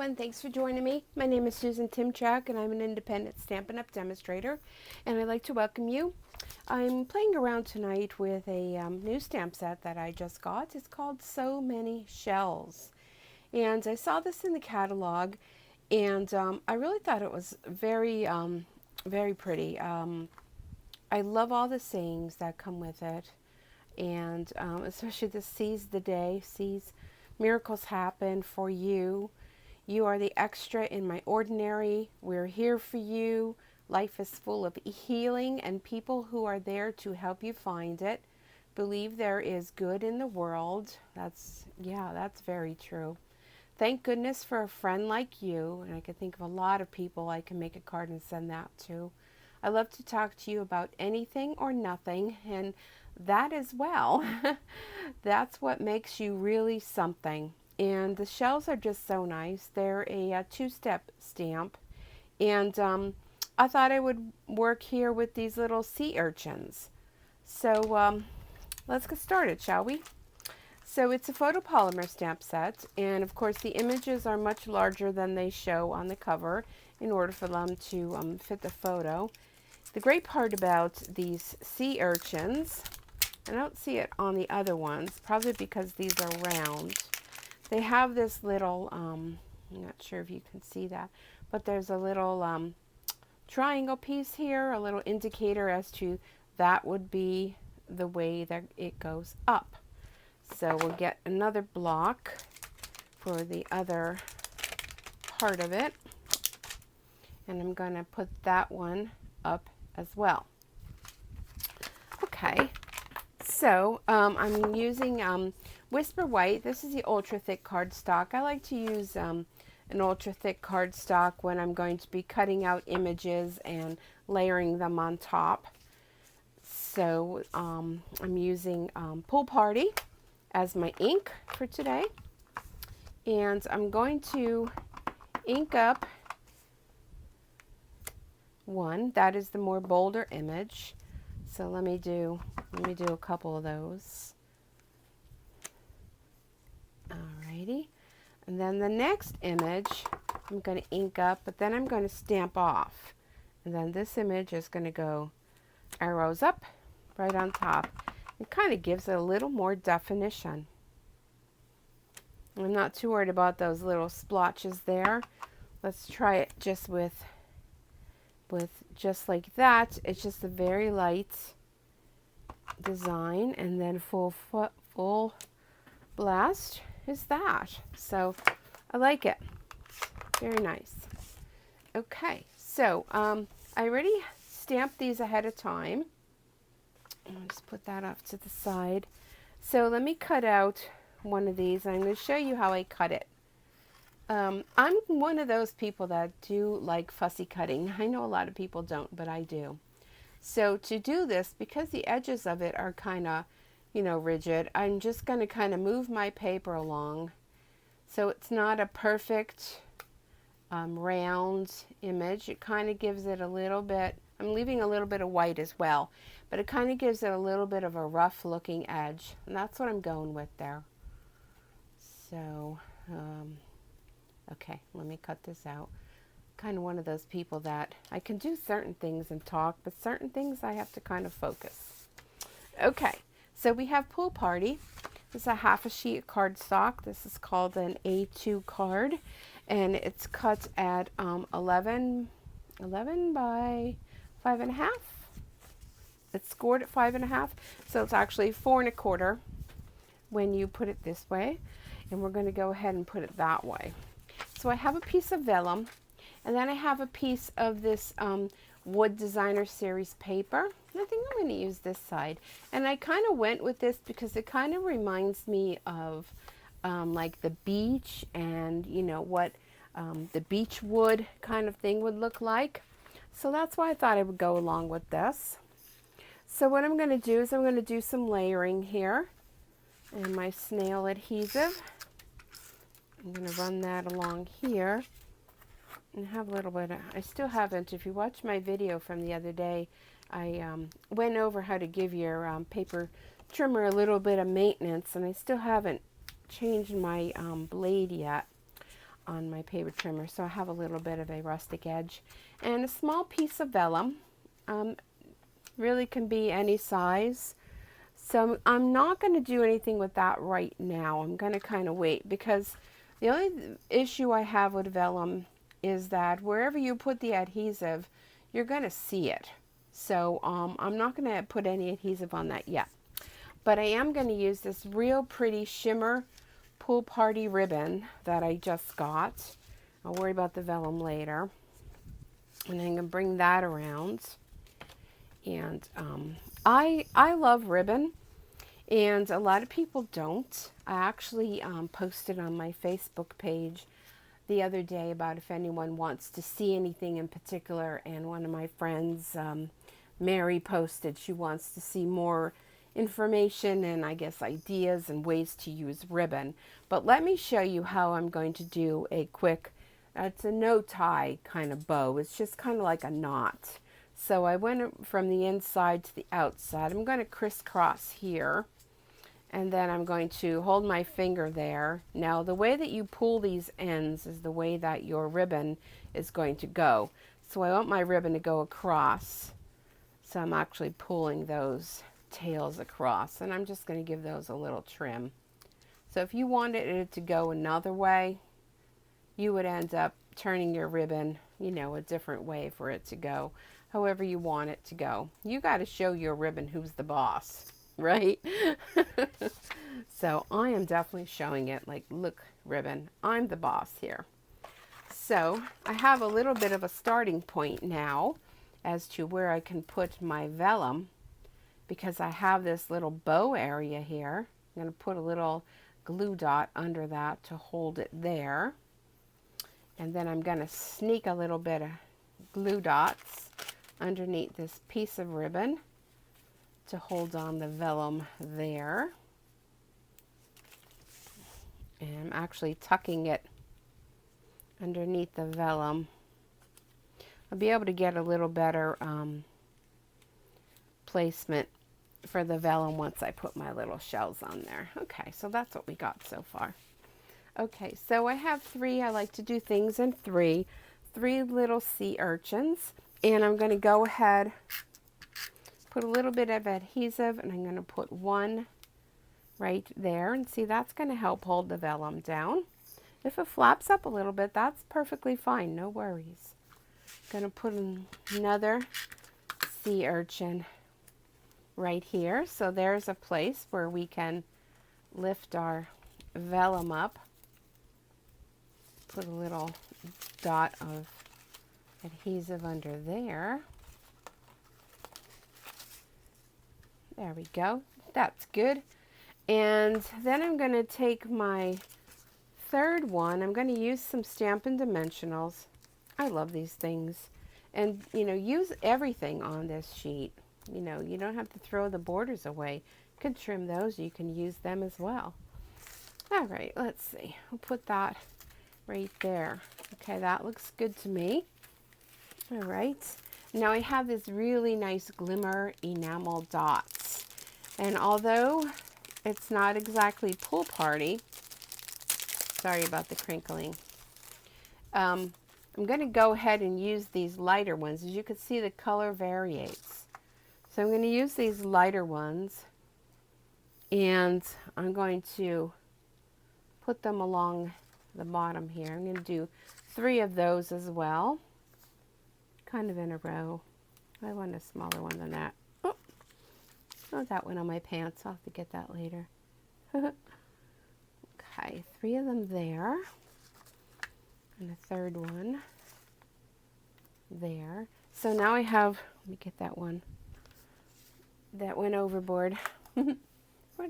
everyone. Thanks for joining me. My name is Susan Timchak, and I'm an independent Stampin' Up! Demonstrator, and I'd like to welcome you. I'm playing around tonight with a new stamp set that I just got. It's called So Many Shells, and I saw this in the catalog, and I really thought it was very pretty. I love all the sayings that come with it, and especially the seize the day, seize miracles happen for you. You are the extra in my ordinary. We're here for you. Life is full of healing and people who are there to help you find it. Believe there is good in the world. That's very true. Thank goodness for a friend like you. And I can think of a lot of people I can make a card and send that to. I love to talk to you about anything or nothing, and that as well. That's what makes you really something. And the shells are just so nice. They're a two-step stamp. And I thought I would work here with these little sea urchins. So let's get started, shall we? So it's a photopolymer stamp set. And of course the images are much larger than they show on the cover in order for them to fit the photo. The great part about these sea urchins, I don't see it on the other ones, probably because these are round. They have this little, I'm not sure if you can see that, but there's a little triangle piece here, a little indicator as to that would be the way that it goes up. So we'll get another block for the other part of it, and I'm going to put that one up as well. Okay, so I'm using Whisper White. This is the ultra thick cardstock. I like to use an ultra thick cardstock when I'm going to be cutting out images and layering them on top. So I'm using Pool Party as my ink for today, and I'm going to ink up one that is the more bolder image. So let me do a couple of those. Alrighty, and then the next image I'm going to ink up, but then I'm going to stamp off, and then this image is going to go arrows up right on top. It kind of gives it a little more definition. I'm not too worried about those little splotches there. Let's try it just with just like that. It's just a very light design, and then full blast is that. So I like it. Very nice. Okay, so I already stamped these ahead of time. I'll just put that off to the side. So let me cut out one of these. I'm going to show you how I cut it. I'm one of those people that do like fussy cutting. I know a lot of people don't, but I do. So to do this, because the edges of it are kind of, rigid, I'm just going to kind of move my paper along. So it's not a perfect round image. It kind of gives it a little bit, I'm leaving a little bit of white as well, but it kind of gives it a little bit of a rough looking edge. And that's what I'm going with there. So, okay, let me cut this out. Kind of one of those people that I can do certain things and talk, but certain things I have to kind of focus. Okay, so we have Pool Party. This is a half a sheet cardstock. This is called an A2 card, and it's cut at 11 by 5.5. It's scored at 5.5, so it's actually 4 1/4 when you put it this way, and we're going to go ahead and put it that way. So I have a piece of vellum, and then I have a piece of this Wood Designer Series paper. I think I'm going to use this side. And I kind of went with this because it kind of reminds me of like the beach and, what the beach wood kind of thing would look like. So that's why I thought I would go along with this. So what I'm going to do is I'm going to do some layering here. And my snail adhesive, I'm going to run that along here. And have a little bit of, I still haven't, if you watch my video from the other day, I went over how to give your paper trimmer a little bit of maintenance, and I still haven't changed my blade yet. on my paper trimmer, so I have a little bit of a rustic edge. And a small piece of vellum, really can be any size. So I'm not going to do anything with that right now. I'm going to kind of wait, because the only issue I have with vellum is that wherever you put the adhesive, you're going to see it. So I'm not going to put any adhesive on that yet. But I am going to use this real pretty shimmer pool party ribbon that I just got. I'll worry about the vellum later. And I'm going to bring that around. And I love ribbon, and a lot of people don't. I actually posted on my Facebook page the other day about if anyone wants to see anything in particular, and one of my friends, Mary, posted she wants to see more information and I guess ideas and ways to use ribbon. But let me show you how I'm going to do a quick, it's a no tie kind of bow. It's just kind of like a knot. So I went from the inside to the outside. I'm going to crisscross here, and then I'm going to hold my finger there. Now the way that you pull these ends is the way that your ribbon is going to go. So I want my ribbon to go across. So I'm actually pulling those tails across, and I'm just going to give those a little trim. So if you wanted it to go another way, you would end up turning your ribbon, you know, a different way for it to go, however you want it to go. You got to show your ribbon who's the boss, right? So I am definitely showing it like, look, ribbon, I'm the boss here. So I have a little bit of a starting point now as to where I can put my vellum, because I have this little bow area here. I'm going to put a little glue dot under that to hold it there. And then I'm going to sneak a little bit of glue dots underneath this piece of ribbon to hold on the vellum there. And I'm actually tucking it underneath the vellum. I'll be able to get a little better placement for the vellum once I put my little shells on there. Okay, so that's what we got so far. Okay, so I have three. I like to do things in three little sea urchins, and I'm going to go ahead, put a little bit of adhesive, and I'm going to put one right there, and see, that's going to help hold the vellum down. If it flaps up a little bit, that's perfectly fine, no worries. Going to put another sea urchin right here. So there's a place where we can lift our vellum up. Put a little dot of adhesive under there. There we go. That's good. And then I'm going to take my third one. I'm going to use some Stampin' Dimensionals. I love these things. And, you know, use everything on this sheet. You know, you don't have to throw the borders away. You can trim those. You can use them as well. All right, let's see. We'll put that right there. Okay, that looks good to me. All right. Now I have this really nice glimmer enamel dots. And although it's not exactly pool party, sorry about the crinkling, I'm going to go ahead and use these lighter ones. As you can see, the color varies. So I'm going to use these lighter ones, and I'm going to put them along the bottom here. I'm going to do 3 of those as well, kind of in a row. I want a smaller one than that. Oh, that went on my pants. I'll have to get that later. Okay, 3 of them there, and a third one there. So now I have, let me get that one. That went overboard. What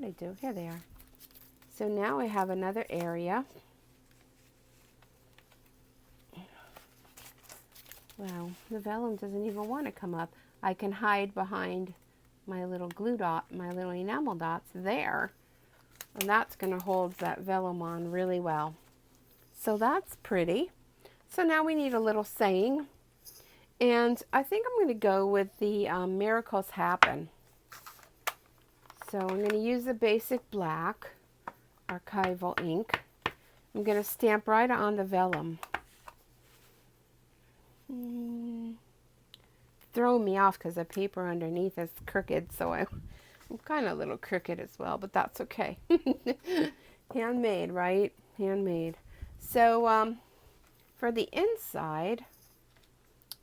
did I do? Here they are. So now I have another area. Wow, the vellum doesn't even want to come up. I can hide behind my little glue dot, my little enamel dots there. And that's going to hold that vellum on really well. So that's pretty. So now we need a little saying. And I think I'm going to go with the Miracles Happen. So I'm going to use the basic black archival ink. I'm going to stamp right on the vellum. Throwing me off because the paper underneath is crooked, so I'm kind of a little crooked as well, but that's okay. Handmade, right? Handmade. So for the inside,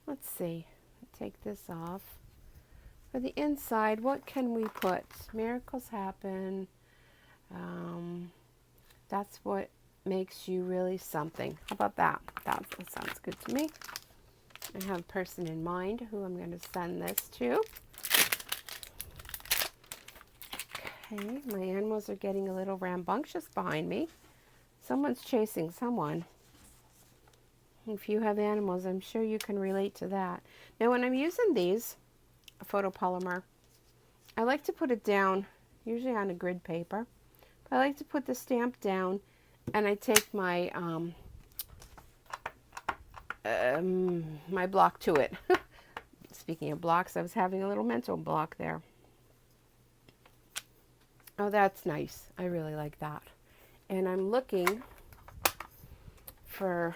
let's see, take this off. For the inside, what can we put? Miracles happen. That's what makes you really something. How about that? That sounds good to me. I have a person in mind who I'm going to send this to. Okay, my animals are getting a little rambunctious behind me. Someone's chasing someone. If you have animals, I'm sure you can relate to that. Now, when I'm using these photopolymer, I like to put it down, usually on a grid paper. But I like to put the stamp down, and I take my my block to it. Speaking of blocks, I was having a little mental block there. Oh, that's nice. I really like that. And I'm looking for,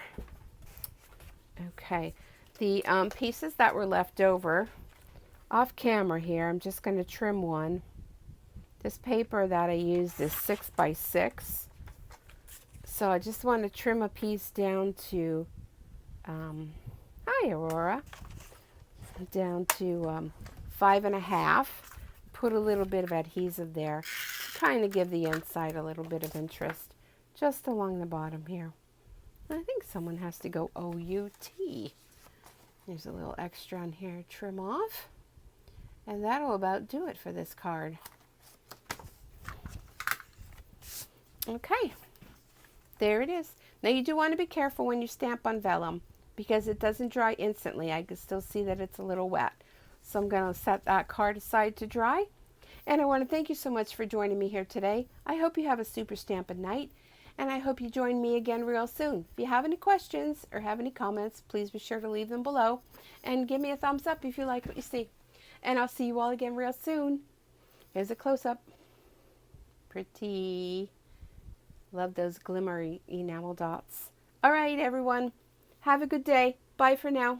okay, the pieces that were left over off camera here. I'm just going to trim one. This paper that I used is 6 by 6. So I just want to trim a piece down to, hi Aurora, down to 5.5. Put a little bit of adhesive there, kind of give the inside a little bit of interest, just along the bottom here. I think someone has to go O-U-T. There's a little extra on here, trim off. And that'll about do it for this card. Okay, there it is. Now you do want to be careful when you stamp on vellum because it doesn't dry instantly. I can still see that it's a little wet. So I'm going to set that card aside to dry. And I want to thank you so much for joining me here today. I hope you have a super Stampin' night. And I hope you join me again real soon. If you have any questions or have any comments, please be sure to leave them below. And give me a thumbs up if you like what you see. And I'll see you all again real soon. Here's a close-up. Pretty. Love those glimmery enamel dots. All right, everyone. Have a good day. Bye for now.